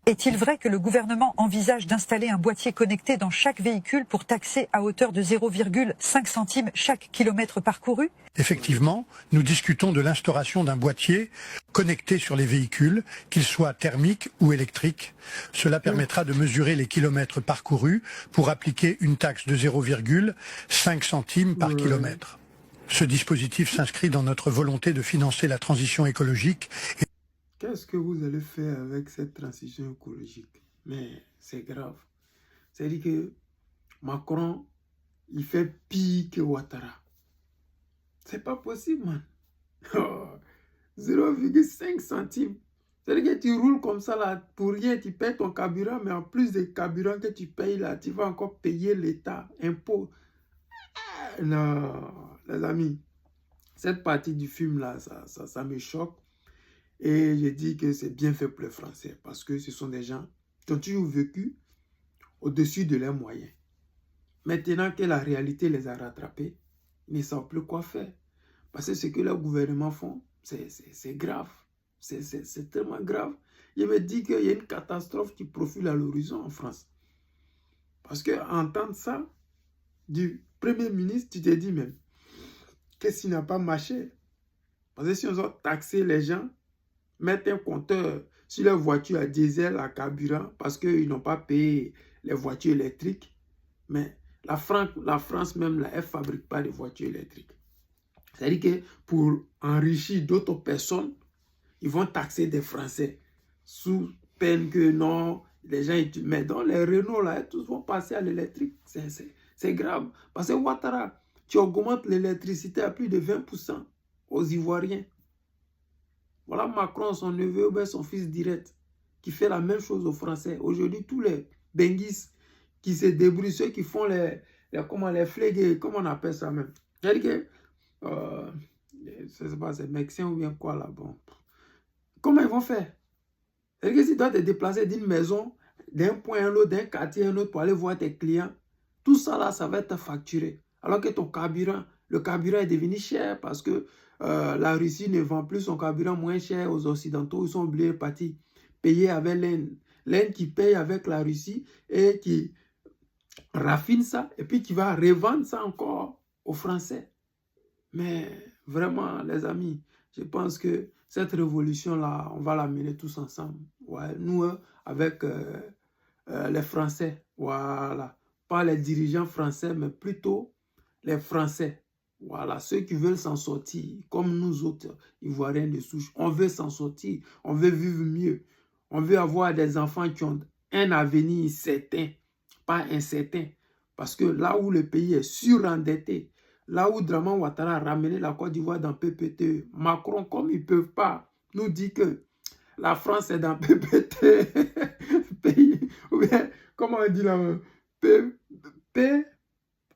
Est-il vrai que le gouvernement envisage d'installer un boîtier connecté dans chaque véhicule pour taxer à hauteur de 0,5 centimes chaque kilomètre parcouru? Effectivement, nous discutons de l'instauration d'un boîtier connecté sur les véhicules, qu'il soit thermique ou électrique. Cela permettra de mesurer les kilomètres parcourus pour appliquer une taxe de 0,5 centimes par kilomètre. Ce dispositif s'inscrit dans notre volonté de financer la transition écologique. Qu'est-ce que vous allez faire avec cette transition écologique? Mais c'est grave. C'est-à-dire que Macron, il fait pire que Ouattara. C'est pas possible, man. 0,5 centimes. C'est-à-dire que tu roules comme ça, là, pour rien, tu payes ton carburant, mais en plus des carburants que tu payes, là, tu vas encore payer l'État, impôts. Non, les amis, cette partie du film, là, ça me choque. Et j'ai dit que c'est bien fait pour les Français, parce que ce sont des gens qui ont toujours vécu au-dessus de leurs moyens. Maintenant que la réalité les a rattrapés, ils ne savent plus quoi faire. Parce que ce que leurs gouvernements font, c'est grave. C'est tellement grave. Il me dit qu'il y a une catastrophe qui profile à l'horizon en France. Parce qu'entendre ça du Premier ministre, tu te dis même, qu'est-ce qui n'a pas marché? Parce que si on a taxé les gens, mettre un compteur sur les voitures à diesel, à carburant, parce qu'ils n'ont pas payé les voitures électriques. Mais la France même, là, elle ne fabrique pas de voitures électriques. C'est-à-dire que pour enrichir d'autres personnes, ils vont taxer des Français sous peine que non, les gens utilisent. Mais dans les Renault, là, tous vont passer à l'électrique. C'est grave. Parce que Ouattara, tu augmentes l'électricité à plus de 20% aux Ivoiriens. Voilà Macron, son neveu ou bien son fils direct, qui fait la même chose aux Français. Aujourd'hui, tous les benguistes qui se débrouillent, ceux qui font les flégués, comment on appelle ça même? C'est-à-dire que, je ne sais pas, c'est Mexicain ou bien quoi là, bon. Comment ils vont faire? C'est-à-dire que si tu dois te déplacer d'une maison, d'un point à un autre, d'un quartier à un autre pour aller voir tes clients, tout ça là, ça va être facturé. Alors que ton carburant, le carburant est devenu cher parce que la Russie ne vend plus son carburant moins cher aux Occidentaux. Ils sont obligés de partir payer avec l'Inde. L'Inde qui paye avec la Russie et qui raffine ça et puis qui va revendre ça encore aux Français. Mais vraiment, les amis, je pense que cette révolution-là, on va la mener tous ensemble. Ouais, nous, avec les Français, voilà. Pas les dirigeants français, mais plutôt les Français. Voilà, ceux qui veulent s'en sortir, comme nous autres, Ivoiriens de souche. On veut s'en sortir, on veut vivre mieux. On veut avoir des enfants qui ont un avenir certain, pas incertain. Parce que là où le pays est surendetté, là où Draman Ouattara a ramené la Côte d'Ivoire dans PPT, Macron, comme ils ne peuvent pas nous dire que la France est dans PPT, pays, ou bien, comment on dit là,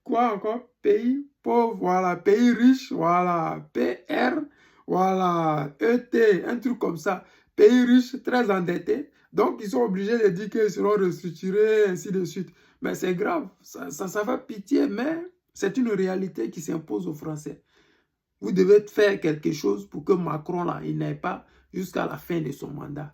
quoi encore? Pays pauvre, voilà, pays riche, voilà, PR, voilà, ET, un truc comme ça. Pays riche, très endetté. Donc, ils sont obligés de dire qu'ils seront restructurés, ainsi de suite. Mais c'est grave, ça fait pitié, mais c'est une réalité qui s'impose aux Français. Vous devez faire quelque chose pour que Macron, là, il n'aille pas jusqu'à la fin de son mandat.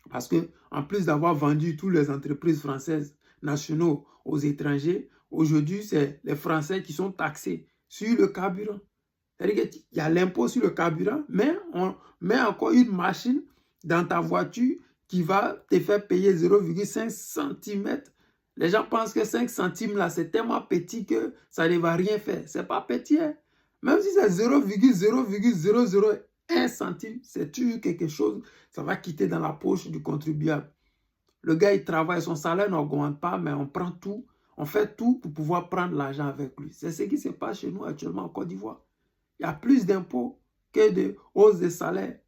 Parce que, en plus d'avoir vendu toutes les entreprises françaises nationaux aux étrangers, aujourd'hui, c'est les Français qui sont taxés sur le carburant. C'est-à-dire qu'il y a l'impôt sur le carburant, mais on met encore une machine dans ta voiture qui va te faire payer 0,5 cm. Les gens pensent que 5 centimes, là, c'est tellement petit que ça ne va rien faire. Ce n'est pas petit, hein? Même si c'est 0,0001 centime, c'est toujours quelque chose, ça va quitter dans la poche du contribuable. Le gars, il travaille, son salaire n'augmente pas, mais on prend tout, on fait tout pour pouvoir prendre l'argent avec lui. C'est ce qui se passe chez nous actuellement en Côte d'Ivoire. Il y a plus d'impôts que de hausse de salaire.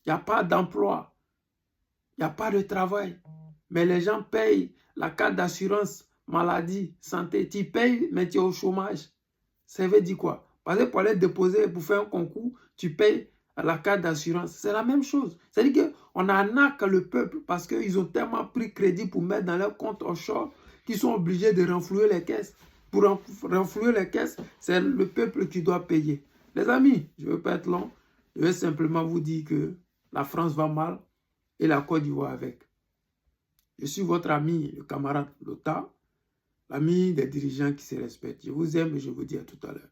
Il n'y a pas d'emploi. Il n'y a pas de travail. Mais les gens payent la carte d'assurance maladie, santé. Tu payes, mais tu es au chômage. Ça veut dire quoi? Parce que pour aller déposer, pour faire un concours, tu payes la carte d'assurance. C'est la même chose. C'est-à-dire qu'on arnaque le peuple parce qu'ils ont tellement pris crédit pour mettre dans leur compte offshore qu'ils sont obligés de renflouer les caisses. Pour renflouer les caisses, c'est le peuple qui doit payer. Les amis, je ne veux pas être long. Je vais simplement vous dire que la France va mal et la Côte d'Ivoire avec. Je suis votre ami, le camarade Lota, l'ami des dirigeants qui se respectent. Je vous aime et je vous dis à tout à l'heure.